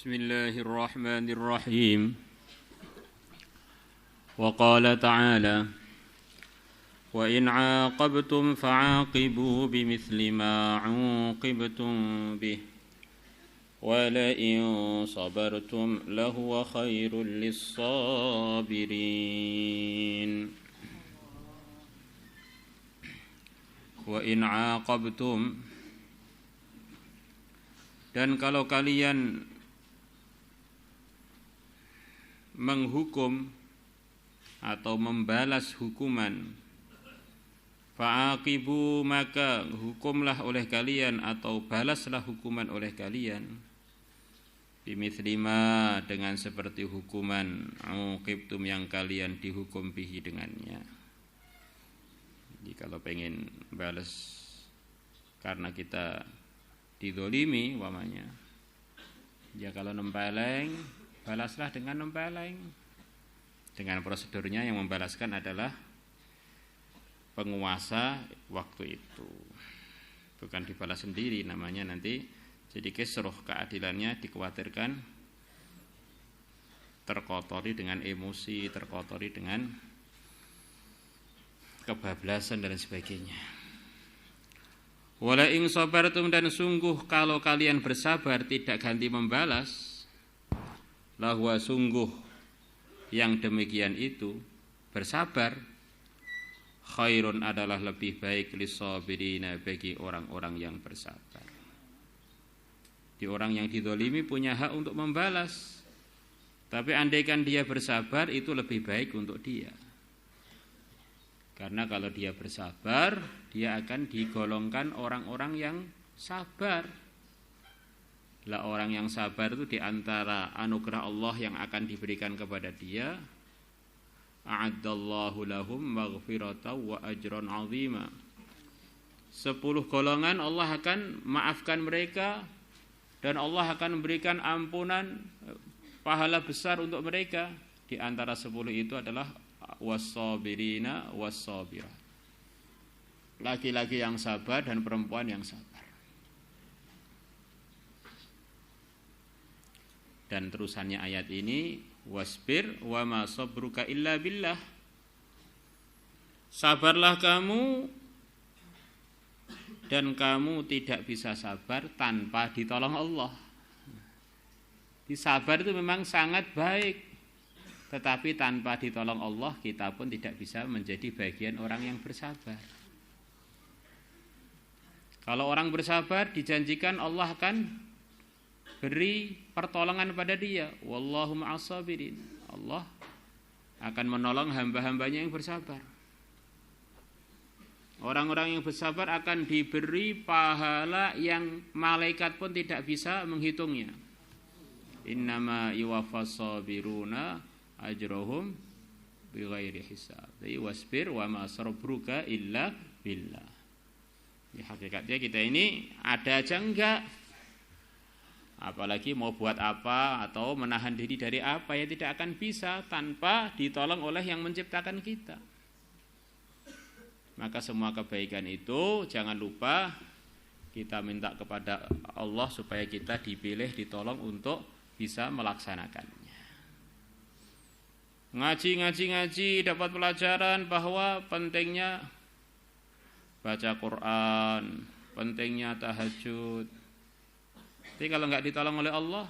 Bismillahirrahmanirrahim. Wa qala ta'ala wa in 'aqabtum fa'aqibu bimithli ma 'uqibtum bih wa la in sabartum lahuwa khairul lis-sabirin. Wa in 'aqabtum, dan kalau kalian menghukum atau membalas hukuman, fa'aqibu, maka hukumlah oleh kalian atau balaslah hukuman oleh kalian, bimithli ma, dengan seperti hukuman uqibtum yang kalian dihukum bihi dengannya. Jadi kalau pengen balas karena kita dizolimi umpamanya, ya kalau nempeleng, balaslah dengan nempeleng. Dengan prosedurnya yang membalaskan adalah penguasa waktu itu, bukan dibalas sendiri. Namanya nanti jadi kisruh, keadilannya dikhawatirkan terkotori dengan emosi, terkotori dengan kebablasan dan sebagainya. Wala in sabartum, dan sungguh kalau kalian bersabar tidak ganti membalas, lahwa, sungguh yang demikian itu bersabar, khairun, adalah lebih baik, lisabirina, bagi orang-orang yang bersabar. Di orang yang dizalimi punya hak untuk membalas, tapi andaikan dia bersabar itu lebih baik untuk dia. Karena kalau dia bersabar, dia akan digolongkan orang-orang yang sabar. Lah orang yang sabar itu diantara anugerah Allah yang akan diberikan kepada dia, a'addallahu lahum maghfiratan wa ajran 'azima. 10 golongan Allah akan maafkan mereka, dan Allah akan memberikan ampunan, pahala besar untuk mereka. Di antara 10 itu adalah was-sabirina was-sabirat, laki-laki yang sabar dan perempuan yang sabar. Dan terusannya ayat ini, wasbir wa ma sabruka illa billah. Sabarlah kamu, dan kamu tidak bisa sabar tanpa ditolong Allah. Sabar itu memang sangat baik, tetapi tanpa ditolong Allah kita pun tidak bisa menjadi bagian orang yang bersabar. Kalau orang bersabar dijanjikan Allah akan beri pertolongan pada dia. Wallahu ma'as sabirin. Allah akan menolong hamba-hambanya yang bersabar. Orang-orang yang bersabar akan diberi pahala yang malaikat pun tidak bisa menghitungnya. Innama yuwaffas sabiruna ajrahum bighairi hisab. Wasbir wa ma sabruka illa billah. Ya, hakikatnya kita ini ada aja enggak, apalagi mau buat apa atau menahan diri dari apa, ya tidak akan bisa tanpa ditolong oleh yang menciptakan kita. Maka semua kebaikan itu jangan lupa kita minta kepada Allah supaya kita dipilih, ditolong untuk bisa melaksanakannya. Ngaji dapat pelajaran bahwa pentingnya baca Quran, pentingnya tahajud. Tapi kalau nggak ditolong oleh Allah,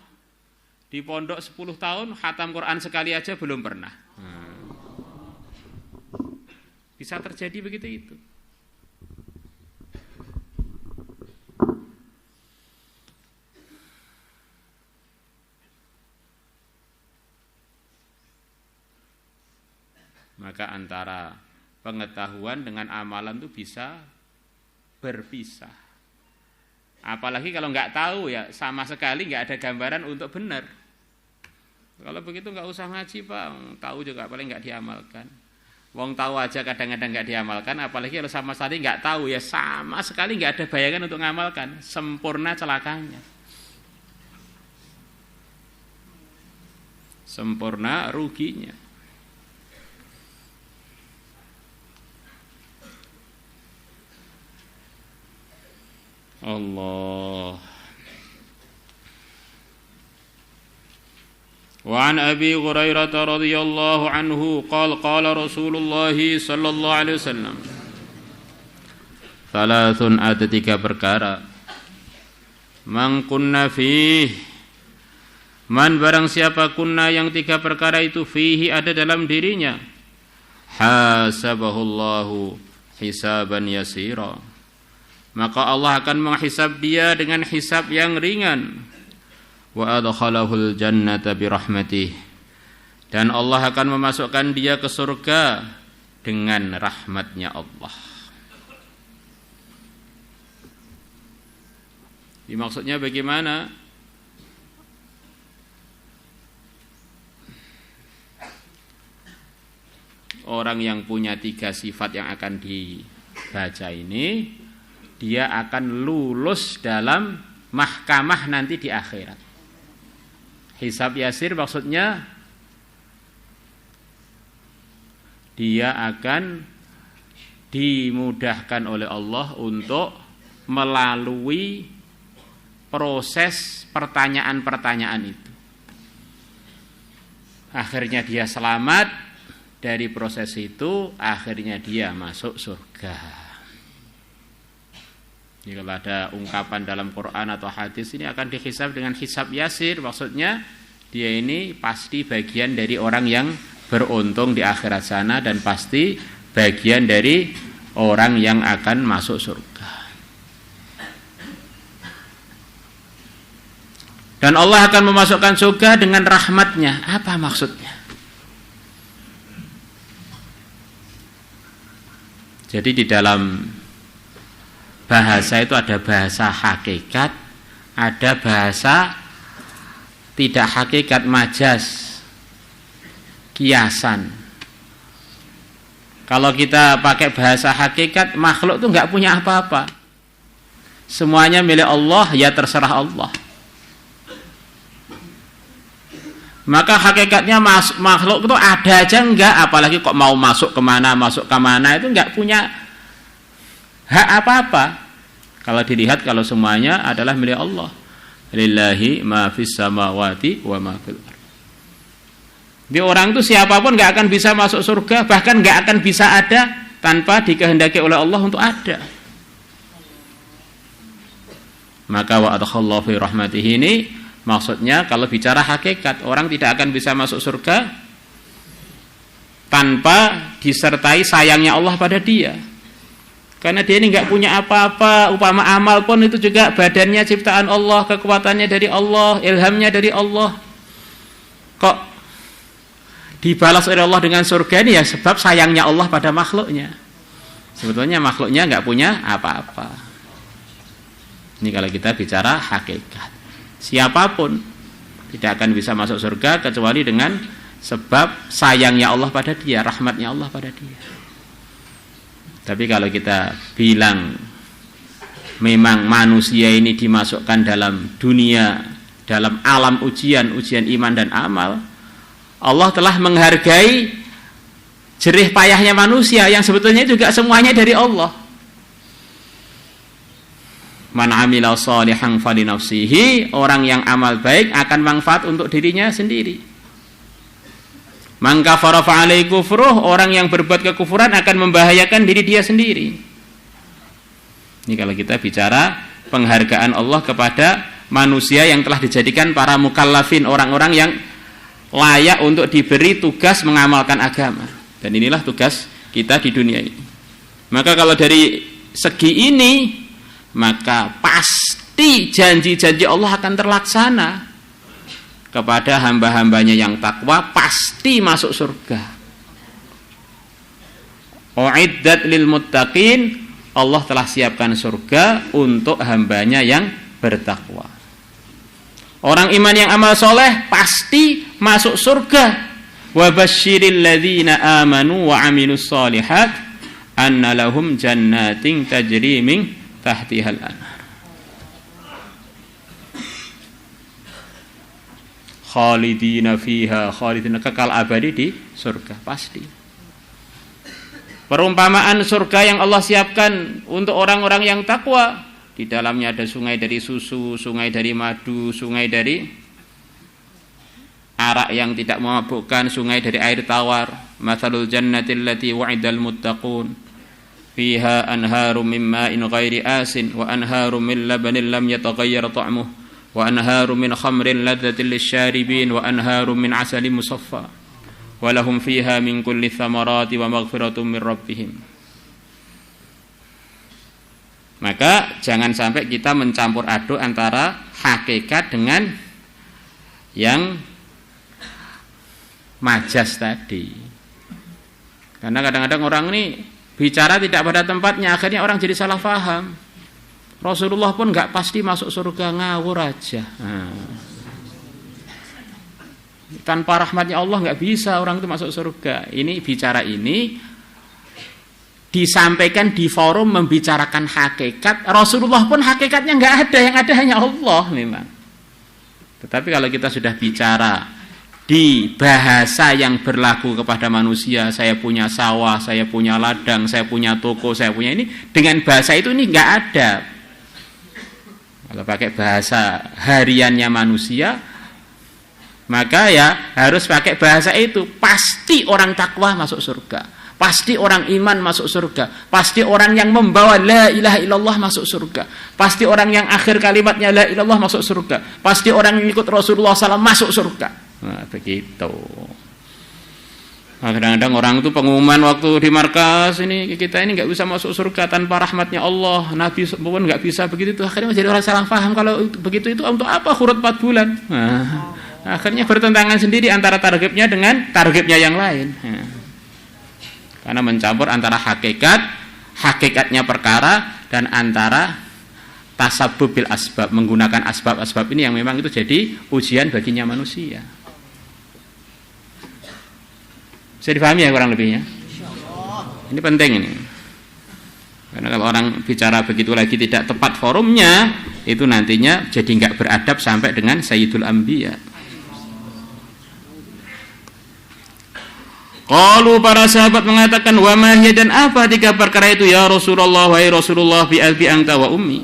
di pondok 10 tahun khatam Quran sekali aja belum pernah. Bisa terjadi begitu itu. Maka antara pengetahuan dengan amalan itu bisa berpisah. Apalagi kalau nggak tahu, ya sama sekali nggak ada gambaran untuk benar. Kalau begitu nggak usah ngaji, Pak. Tahu juga paling nggak diamalkan. Wong tahu aja kadang-kadang nggak diamalkan, apalagi kalau sama sekali nggak tahu, ya sama sekali nggak ada bayangan untuk mengamalkan. Sempurna celakanya. Sempurna ruginya. Allah. Wa an Abi Hurairah radhiyallahu anhu qala Rasulullah sallallahu alaihi wasallam, thalathun, ada 3 perkara, man kunna fihi, man barang siapa kunna yang 3 perkara itu fihi ada dalam dirinya, hasabahullahu hisaban yasira, maka Allah akan menghisab dia dengan hisab yang ringan. Wa adkhalahul jannata birahmatih, dan Allah akan memasukkan dia ke surga dengan rahmatnya Allah. Maksudnya bagaimana? Orang yang punya 3 sifat yang akan dibaca ini, dia akan lulus dalam mahkamah nanti di akhirat. Hisab yasir maksudnya dia akan dimudahkan oleh Allah untuk melalui proses pertanyaan-pertanyaan itu. Akhirnya dia selamat dari proses itu, akhirnya dia masuk surga. Jadi kalau ada ungkapan dalam Quran atau hadis ini akan dihisab dengan hisab yasir, maksudnya dia ini pasti bagian dari orang yang beruntung di akhirat sana dan pasti bagian dari orang yang akan masuk surga. Dan Allah akan memasukkan surga dengan rahmatnya. Apa maksudnya? Jadi di dalam bahasa itu ada bahasa hakikat, ada bahasa tidak hakikat, majaz, kiasan. Kalau kita pakai bahasa hakikat, makhluk itu nggak punya apa-apa. Semuanya milik Allah, ya terserah Allah. Maka hakikatnya makhluk itu ada aja enggak, apalagi kok mau masuk kemana itu enggak punya hak apa-apa. Kalau dilihat, kalau semuanya adalah milik Allah. Lillahi ma fis samawati wa ma fil ardh. Di orang itu siapapun enggak akan bisa masuk surga, bahkan enggak akan bisa ada tanpa dikehendaki oleh Allah untuk ada. Maka wa adkhallahu fi rahmatihi ini maksudnya kalau bicara hakikat, orang tidak akan bisa masuk surga tanpa disertai sayangnya Allah pada dia. Karena dia ini enggak punya apa-apa, upama amal pun itu juga badannya ciptaan Allah, kekuatannya dari Allah, ilhamnya dari Allah. Kok dibalas oleh Allah dengan surga ini ya sebab sayangnya Allah pada makhluknya. Sebetulnya makhluknya enggak punya apa-apa. Ini kalau kita bicara hakikat. Siapapun tidak akan bisa masuk surga kecuali dengan sebab sayangnya Allah pada dia, rahmatnya Allah pada dia. Tapi kalau kita bilang memang manusia ini dimasukkan dalam dunia, dalam alam ujian iman dan amal, Allah telah menghargai jerih payahnya manusia yang sebetulnya juga semuanya dari Allah. Man amila shalihan falinafsihi, orang yang amal baik akan manfaat untuk dirinya sendiri. Man kafara fa'alaihi kufruh, orang yang berbuat kekufuran akan membahayakan diri dia sendiri. Ini kalau kita bicara penghargaan Allah kepada manusia yang telah dijadikan para mukallafin, orang-orang yang layak untuk diberi tugas mengamalkan agama. Dan inilah tugas kita di dunia ini. Maka kalau dari segi ini, maka pasti janji-janji Allah akan terlaksana kepada hamba-hambanya yang takwa, pasti masuk surga. Uiddat lil muttaqin, Allah telah siapkan surga untuk hambanya yang bertakwa. Orang iman yang amal soleh pasti masuk surga. Wa basyiril ladzina amanu wa amilus solihat anna lahum jannatin tajri min tahtihal anhar. Khalidina fiha, khalidina, kekal abadi di surga pasti. Perumpamaan surga yang Allah siapkan untuk orang-orang yang takwa, di dalamnya ada sungai dari susu, sungai dari madu, sungai dari arak yang tidak memabukkan, sungai dari air tawar. Mathalul jannati allati wa'idal muttaqun fiha anharum min ma'in ghairi asin wa anharum min labanin lam yataghayyar ta'muh wa anharum min khamrin ladzatin lisyaribin wa anharum min asalin musaffa wa lahum fiha min kulli thamarati wa maghfiratun min rabbihim. Maka jangan sampai kita mencampur aduk antara hakikat dengan yang majas tadi. Karena kadang-kadang orang ini bicara tidak pada tempatnya, akhirnya orang jadi salah paham. Rasulullah pun nggak pasti masuk surga, ngawur aja. Tanpa rahmatnya Allah nggak bisa orang itu masuk surga. Ini bicara ini disampaikan di forum membicarakan hakikat. Rasulullah pun hakikatnya nggak ada, yang ada hanya Allah memang. Tetapi kalau kita sudah bicara di bahasa yang berlaku kepada manusia, saya punya sawah, saya punya ladang, saya punya toko, saya punya ini, dengan bahasa itu ini nggak ada. Kalau pakai bahasa hariannya manusia, maka ya harus pakai bahasa itu. Pasti orang takwa masuk surga. Pasti orang iman masuk surga. Pasti orang yang membawa la ilaha illallah masuk surga. Pasti orang yang akhir kalimatnya la ilaha illallah masuk surga. Pasti orang yang ikut Rasulullah SAW masuk surga. Nah, begitu. Nah, kadang-kadang orang itu pengumuman waktu di markas ini, kita ini nggak bisa masuk surga tanpa rahmatnya Allah. Nabi pun nggak bisa begitu itu. Akhirnya menjadi orang salah paham. Kalau begitu itu untuk apa khurut 4 bulan? Nah, akhirnya bertentangan sendiri antara targetnya dengan targetnya yang lain. Nah, karena mencampur antara hakikatnya perkara dan antara tasabbub bil asbab, menggunakan asbab-asbab ini yang memang itu jadi ujian baginya manusia. Bisa dipahami ya kurang lebihnya? Ini penting ini. Karena kalau orang bicara begitu lagi tidak tepat forumnya, itu nantinya jadi nggak beradab sampai dengan Sayyidul Anbiya. Qalu, para sahabat mengatakan, wa ma hiya, dan apa 3 perkara itu ya Rasulullah, wahai Rasulullah, bi albi anta wa ummi.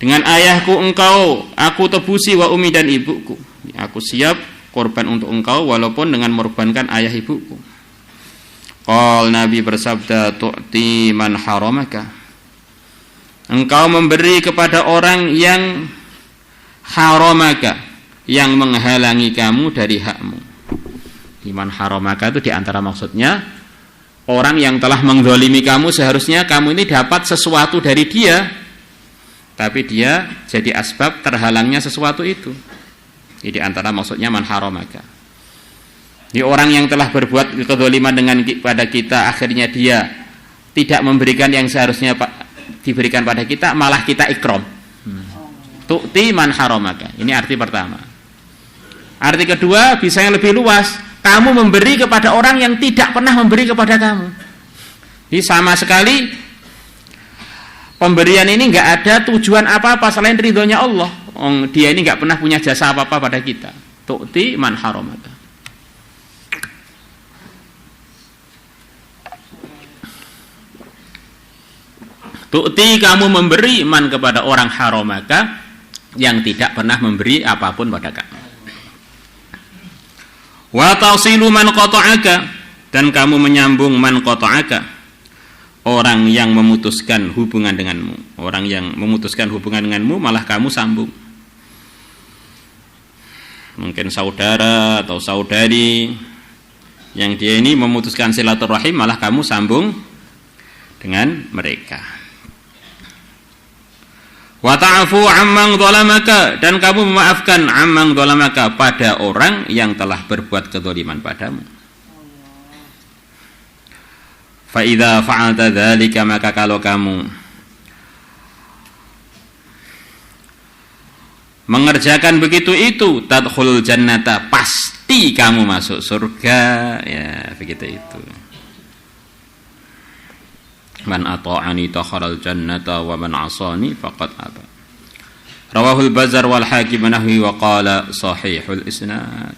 Dengan ayahku engkau aku tebusi, wa ummi, dan ibuku. Aku siap korban untuk engkau walaupun dengan mengorbankan ayah ibuku. Qal, Nabi bersabda, tu'ti man haramaka. Engkau memberi kepada orang yang haramaka, yang menghalangi kamu dari hakmu. Iman haramaka itu diantara maksudnya orang yang telah menzalimi kamu, seharusnya kamu ini dapat sesuatu dari dia, tapi dia jadi asbab terhalangnya sesuatu itu. Jadi antara maksudnya man haramaka. Di orang yang telah berbuat kezaliman dengan pada kita, akhirnya dia tidak memberikan yang seharusnya diberikan pada kita, malah kita ikram. Tu'ti man haramaka. Ini arti pertama. Arti kedua bisa yang lebih luas. Kamu memberi kepada orang yang tidak pernah memberi kepada kamu. Jadi sama sekali pemberian ini nggak ada tujuan apa-apa selain ridhonya Allah. Dia ini nggak pernah punya jasa apa-apa pada kita. Tu'ti man haramaka. Tu'ti, kamu memberi, man, kepada orang haramaka, yang tidak pernah memberi apapun pada kamu. Wa tasilu man qata'aka, dan kamu menyambung man qata'aka, orang yang memutuskan hubungan denganmu. Orang yang memutuskan hubungan denganmu malah kamu sambung. Mungkin saudara atau saudari yang dia ini memutuskan silaturahim, malah kamu sambung dengan mereka. Wa ta'fu amman zalamaka, dan kamu memaafkan amman zalamaka, pada orang yang telah berbuat kezaliman padamu. Fa idza fa'alta dzalika, maka kalau kamu mengerjakan begitu itu, tadkhulul jannata, pasti kamu masuk surga, ya begitu itu. Man ata'ani takharal jannata wa man asani faqad aba. Rawahul Bazzar wal Hakim nahwi wa qala sahihul isnad.